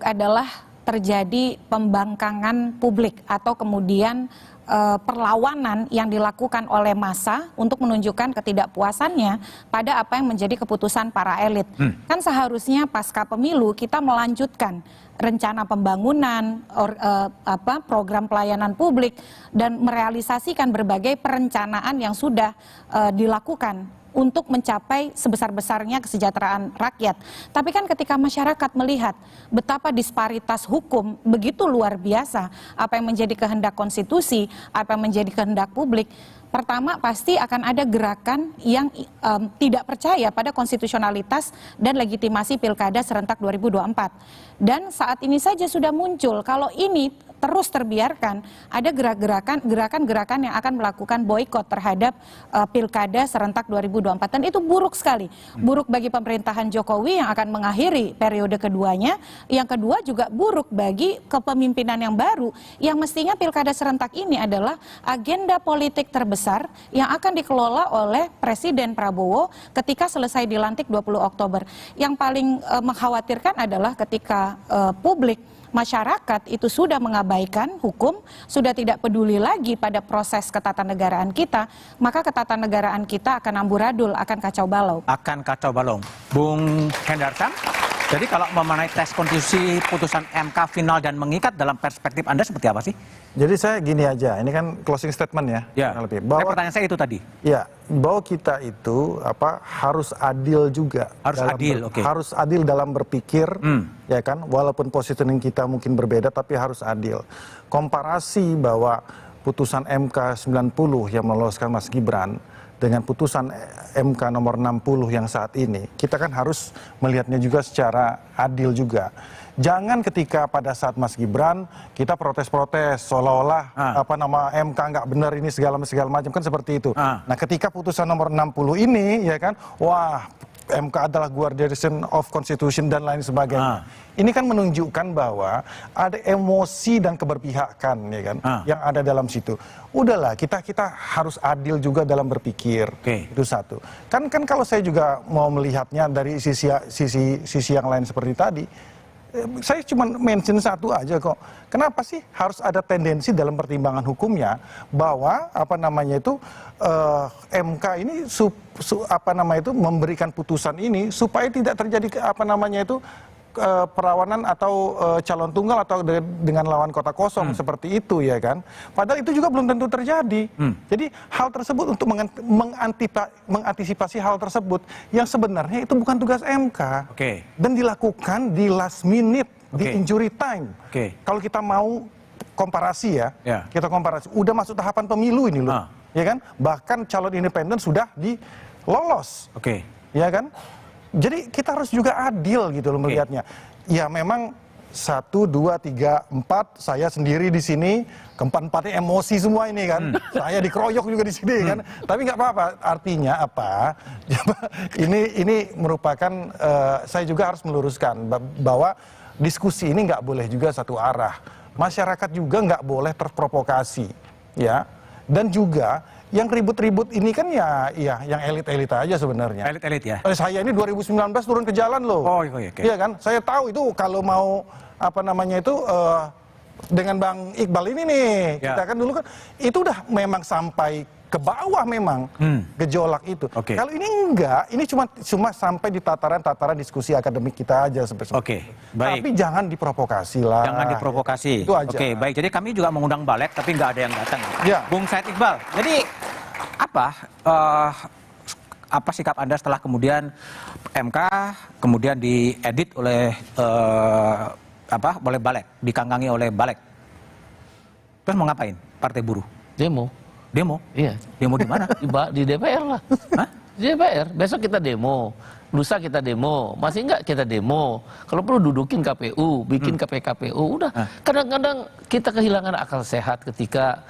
adalah terjadi pembangkangan publik atau kemudian perlawanan yang dilakukan oleh massa untuk menunjukkan ketidakpuasannya pada apa yang menjadi keputusan para elit. Kan seharusnya pasca pemilu kita melanjutkan rencana pembangunan, program pelayanan publik, dan merealisasikan berbagai perencanaan yang sudah dilakukan untuk mencapai sebesar-besarnya kesejahteraan rakyat. Tapi kan ketika masyarakat melihat betapa disparitas hukum begitu luar biasa, apa yang menjadi kehendak konstitusi, apa yang menjadi kehendak publik, pertama pasti akan ada gerakan yang tidak percaya pada konstitusionalitas dan legitimasi pilkada serentak 2024. Dan saat ini saja sudah muncul, kalau ini terus terbiarkan, ada gerakan-gerakan yang akan melakukan boikot terhadap pilkada serentak 2024. Dan itu buruk sekali. Buruk bagi pemerintahan Jokowi yang akan mengakhiri periode keduanya. Yang kedua juga buruk bagi kepemimpinan yang baru, yang mestinya pilkada serentak ini adalah agenda politik terbesar yang akan dikelola oleh Presiden Prabowo ketika selesai dilantik 20 Oktober. Yang paling mengkhawatirkan adalah ketika publik, masyarakat itu sudah mengabaikan hukum, sudah tidak peduli lagi pada proses ketatanegaraan kita, maka ketatanegaraan kita akan amburadul, akan kacau balau. Akan kacau balau. Bung Hendarsam, jadi kalau memenai tes konstitusi putusan MK final dan mengikat dalam perspektif Anda seperti apa sih? Jadi saya gini aja, ini kan closing statement ya. Ya. Bahwa pertanyaan saya itu tadi. Ya, bahwa kita itu harus adil juga. Harus adil, oke. Harus adil dalam berpikir, ya kan. Walaupun positioning kita mungkin berbeda, tapi harus adil. Komparasi bahwa putusan MK 90 yang meloloskan Mas Gibran dengan putusan MK nomor 60 yang saat ini, kita kan harus melihatnya juga secara adil juga. Jangan ketika pada saat Mas Gibran kita protes-protes seolah-olah MK nggak benar ini segala macam, kan seperti itu. Nah, ketika putusan nomor 60 ini, ya kan, wah, MK adalah guardian of constitution dan lain sebagainya. Ini kan menunjukkan bahwa ada emosi dan keberpihakan, ya kan, yang ada dalam situ. Udahlah, kita harus adil juga dalam berpikir. Itu satu. Kan kalau saya juga mau melihatnya dari sisi yang lain seperti tadi, saya cuma mention satu aja kok. Kenapa sih harus ada tendensi dalam pertimbangan hukumnya bahwa MK ini memberikan putusan ini supaya tidak terjadi perawanan atau calon tunggal atau dengan lawan kota kosong seperti itu, ya kan. Padahal itu juga belum tentu terjadi. Jadi hal tersebut untuk mengantisipasi hal tersebut yang sebenarnya itu bukan tugas MK. Dan dilakukan di last minute, di injury time. Kalau kita mau komparasi ya, kita komparasi. Udah masuk tahapan pemilu ini loh, ya kan. Bahkan calon independen sudah dilolos, ya kan. Jadi kita harus juga adil gitu loh melihatnya. Ya memang 1, 2, 3, 4 saya sendiri di sini, keempat-empatnya emosi semua ini kan. Saya dikeroyok juga di sini kan. Tapi nggak apa-apa. Artinya apa? Ini merupakan saya juga harus meluruskan bahwa diskusi ini nggak boleh juga satu arah. Masyarakat juga nggak boleh terprovokasi, ya. Dan juga yang ribut-ribut ini kan ya yang elit-elit aja sebenarnya. Elit-elit ya? Saya ini 2019 turun ke jalan loh. Iya kan? Saya tahu itu kalau mau dengan Bang Iqbal ini nih, kita kan dulu kan itu udah memang sampai ke bawah memang gejolak itu. Kalau ini enggak, ini cuma sampai di tataran diskusi akademik kita aja seperti baik. Tapi jangan diprovokasi lah. Jangan diprovokasi. Itu aja. Baik. Jadi kami juga mengundang balik, tapi nggak ada yang datang. Bung Said Iqbal. Jadi apa sikap Anda setelah kemudian MK kemudian diedit oleh oleh Balik, dikangkangi oleh Balik? Terus mau ngapain Partai Buruh? Demo. Iya. Demo di mana? Di DPR lah. Hah? Di DPR. Besok kita demo. Lusa kita demo. Masih enggak kita demo. Kalau perlu dudukin KPU, bikin KPKPU. Udah. Kadang-kadang kita kehilangan akal sehat ketika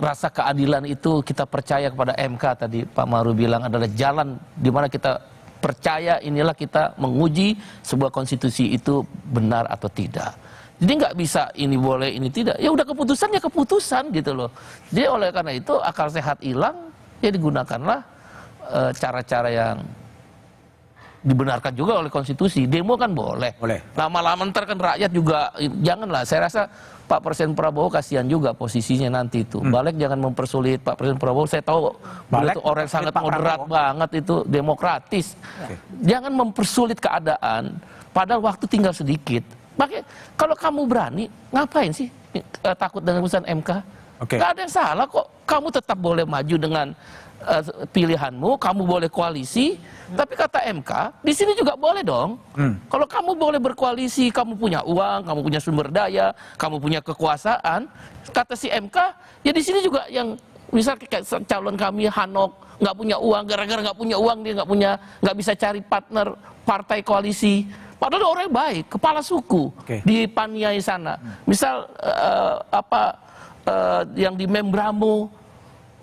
rasa keadilan itu kita percaya kepada MK tadi Pak Maru bilang adalah jalan di mana kita percaya inilah kita menguji sebuah konstitusi itu benar atau tidak. Jadi nggak bisa ini boleh ini tidak. Ya udah keputusan ya keputusan gitu loh. Jadi oleh karena itu akal sehat hilang ya digunakanlah cara-cara yang dibenarkan juga oleh konstitusi. Demo kan boleh. Lama-lama ntar kan rakyat juga, janganlah. Saya rasa Pak Presiden Prabowo kasihan juga posisinya nanti itu. Balik jangan mempersulit Pak Presiden Prabowo. Saya tahu beliau itu orang sangat moderat banget, itu demokratis. Jangan mempersulit keadaan. Padahal waktu tinggal sedikit. Makanya kalau kamu berani, ngapain sih takut dengan putusan MK? Gak ada yang salah kok. Kamu tetap boleh maju dengan pilihanmu, kamu boleh koalisi, tapi kata MK, di sini juga boleh dong. Kalau kamu boleh berkoalisi, kamu punya uang, kamu punya sumber daya, kamu punya kekuasaan, kata si MK, ya di sini juga yang misal kayak calon kami Hanok nggak punya uang, gara-gara nggak punya uang dia nggak bisa cari partner partai koalisi. Padahal orang baik, kepala suku di Paniai sana. Misal yang di Membramo.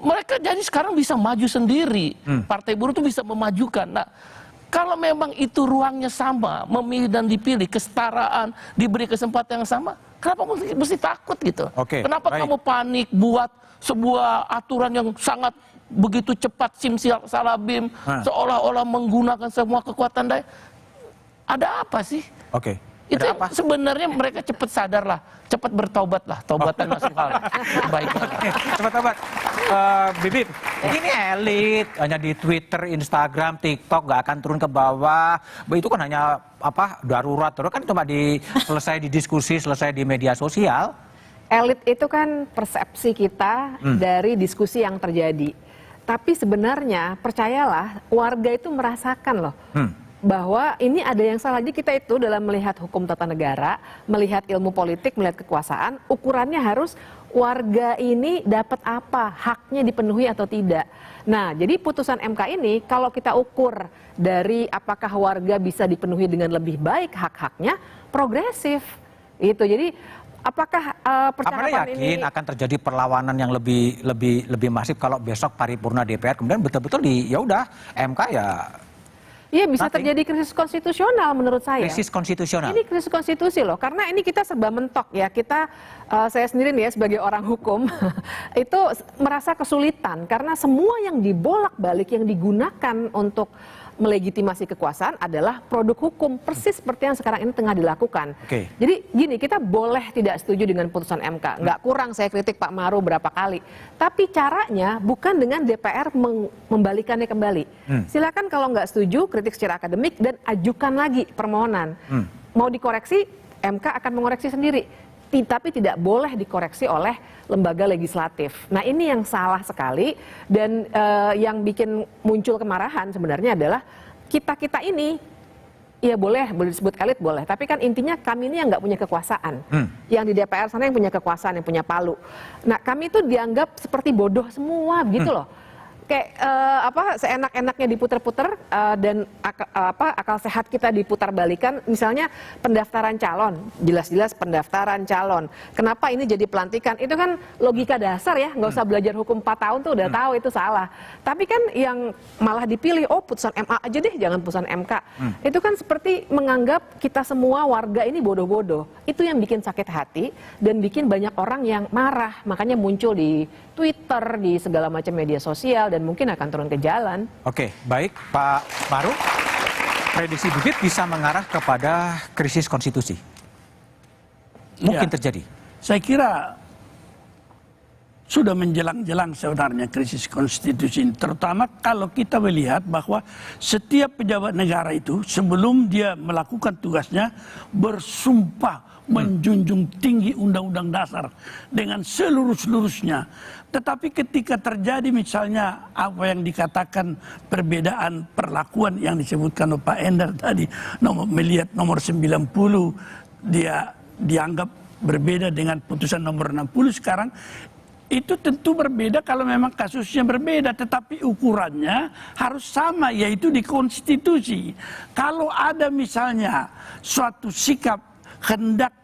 Mereka jadi sekarang bisa maju sendiri. Partai buruh itu bisa memajukan. Nah, kalau memang itu ruangnya sama, memilih dan dipilih, kesetaraan, diberi kesempatan yang sama, kenapa mesti takut gitu? Kenapa kamu panik buat sebuah aturan yang sangat begitu cepat, simsalabim, seolah-olah menggunakan semua kekuatan daya? Ada apa sih? Itu sebenarnya mereka cepat sadarlah, cepat bertobatlah, taubatan nasuha. Baik. Cepat tobat. Bibip, ini elit hanya di Twitter, Instagram, TikTok nggak akan turun ke bawah. Itu kan hanya darurat, terus kan cuma selesai di diskusi, selesai di media sosial. Elit itu kan persepsi kita dari diskusi yang terjadi. Tapi sebenarnya percayalah warga itu merasakan loh. Bahwa ini ada yang salah. Jadi kita itu dalam melihat hukum tata negara, melihat ilmu politik, melihat kekuasaan, ukurannya harus warga ini dapat apa, haknya dipenuhi atau tidak. Nah, jadi putusan MK ini kalau kita ukur dari apakah warga bisa dipenuhi dengan lebih baik hak-haknya, progresif. Itu. Jadi apakah percakapan ini akan terjadi perlawanan yang lebih masif kalau besok paripurna DPR kemudian betul-betul ya udah MK ya. Iya, bisa terjadi krisis konstitusional menurut saya. Krisis konstitusional? Ini krisis konstitusi loh, karena ini kita serba mentok ya. Saya sendiri nih ya sebagai orang hukum, itu merasa kesulitan. Karena semua yang dibolak-balik, yang digunakan untuk melegitimasi kekuasaan adalah produk hukum, persis seperti yang sekarang ini tengah dilakukan. Jadi gini, kita boleh tidak setuju dengan putusan MK. Nggak kurang saya kritik Pak Maru berapa kali. Tapi caranya bukan dengan DPR membalikannya kembali. Silakan kalau nggak setuju, kritik secara akademik dan ajukan lagi permohonan. Mau dikoreksi, MK akan mengoreksi sendiri. Tapi tidak boleh dikoreksi oleh lembaga legislatif. Nah, ini yang salah sekali dan yang bikin muncul kemarahan sebenarnya adalah kita ini ya boleh disebut elit boleh, tapi kan intinya kami ini yang nggak punya kekuasaan. Yang di DPR sana yang punya kekuasaan, yang punya palu. Nah, kami itu dianggap seperti bodoh semua gitu loh. Kayak seenak-enaknya diputer-puter dan akal sehat kita diputar balikan. Misalnya pendaftaran calon, jelas-jelas pendaftaran calon. Kenapa ini jadi pelantikan? Itu kan logika dasar ya, nggak usah belajar hukum 4 tahun tuh udah tahu itu salah. Tapi kan yang malah dipilih, putusan MA aja deh, jangan putusan MK. Itu kan seperti menganggap kita semua warga ini bodoh-bodoh. Itu yang bikin sakit hati dan bikin banyak orang yang marah. Makanya muncul di Twitter, di segala macam media sosial dan mungkin akan turun ke jalan. Oke, baik Pak Maru. Prediksi Bibip bisa mengarah kepada krisis konstitusi. Mungkin terjadi. Saya kira sudah menjelang-jelang sebenarnya krisis konstitusi ini. Terutama kalau kita melihat bahwa setiap pejabat negara itu sebelum dia melakukan tugasnya bersumpah menjunjung tinggi undang-undang dasar dengan seluruh-seluruhnya. Tetapi ketika terjadi misalnya apa yang dikatakan perbedaan perlakuan yang disebutkan oleh Pak Endar tadi, melihat nomor 90 dia dianggap berbeda dengan putusan nomor 60 sekarang, itu tentu berbeda kalau memang kasusnya berbeda, tetapi ukurannya harus sama, yaitu di konstitusi. Kalau ada misalnya suatu sikap hendak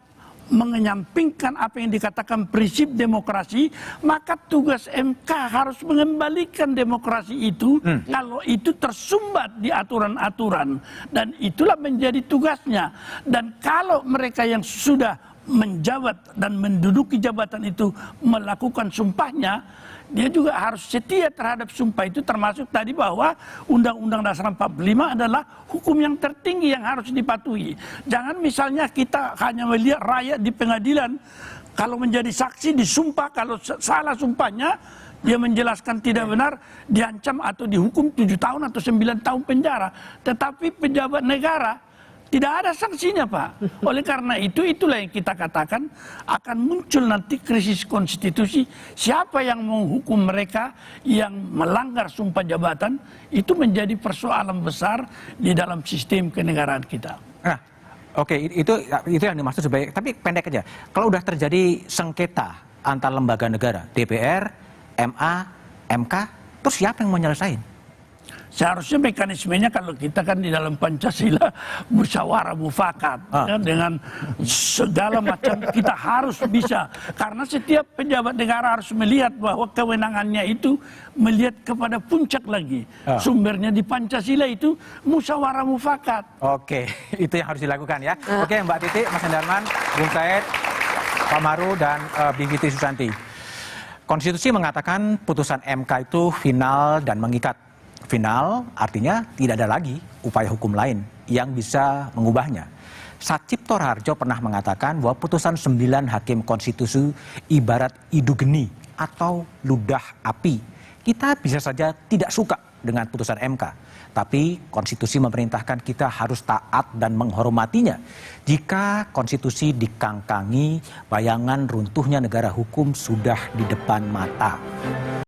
menyampingkan apa yang dikatakan prinsip demokrasi, maka tugas MK harus mengembalikan demokrasi itu kalau itu tersumbat di aturan-aturan, dan itulah menjadi tugasnya. Dan kalau mereka yang sudah menjabat dan menduduki jabatan itu melakukan sumpahnya, dia juga harus setia terhadap sumpah itu, termasuk tadi bahwa Undang-Undang Dasar 45 adalah hukum yang tertinggi yang harus dipatuhi. Jangan misalnya kita hanya melihat rakyat di pengadilan, kalau menjadi saksi disumpah, kalau salah sumpahnya, dia menjelaskan tidak benar, diancam atau dihukum 7 tahun atau 9 tahun penjara. Tetapi pejabat negara tidak ada sanksinya, Pak. Oleh karena itulah yang kita katakan akan muncul nanti krisis konstitusi. Siapa yang menghukum mereka yang melanggar sumpah jabatan, itu menjadi persoalan besar di dalam sistem kenegaraan kita. Nah, oke, itu yang dimaksud sebagai, tapi pendek aja. Kalau udah terjadi sengketa antar lembaga negara, DPR, MA, MK, terus siapa yang mau nyelesain? Seharusnya mekanismenya kalau kita kan di dalam Pancasila musyawarah mufakat ya, dengan segala macam kita harus bisa, karena setiap pejabat negara harus melihat bahwa kewenangannya itu melihat kepada puncak lagi. Sumbernya di Pancasila itu musyawarah mufakat. Oke, itu yang harus dilakukan ya. Oke, Mbak Titi, Mas Hendarman, Bung Said, Pak Maru, dan Bivitri Susanti. Konstitusi mengatakan putusan MK itu final dan mengikat. Final artinya tidak ada lagi upaya hukum lain yang bisa mengubahnya. Satcipto Rarjo pernah mengatakan bahwa putusan 9 hakim konstitusi ibarat idu geni atau ludah api. Kita bisa saja tidak suka dengan putusan MK, tapi konstitusi memerintahkan kita harus taat dan menghormatinya. Jika konstitusi dikangkangi, bayangan runtuhnya negara hukum sudah di depan mata.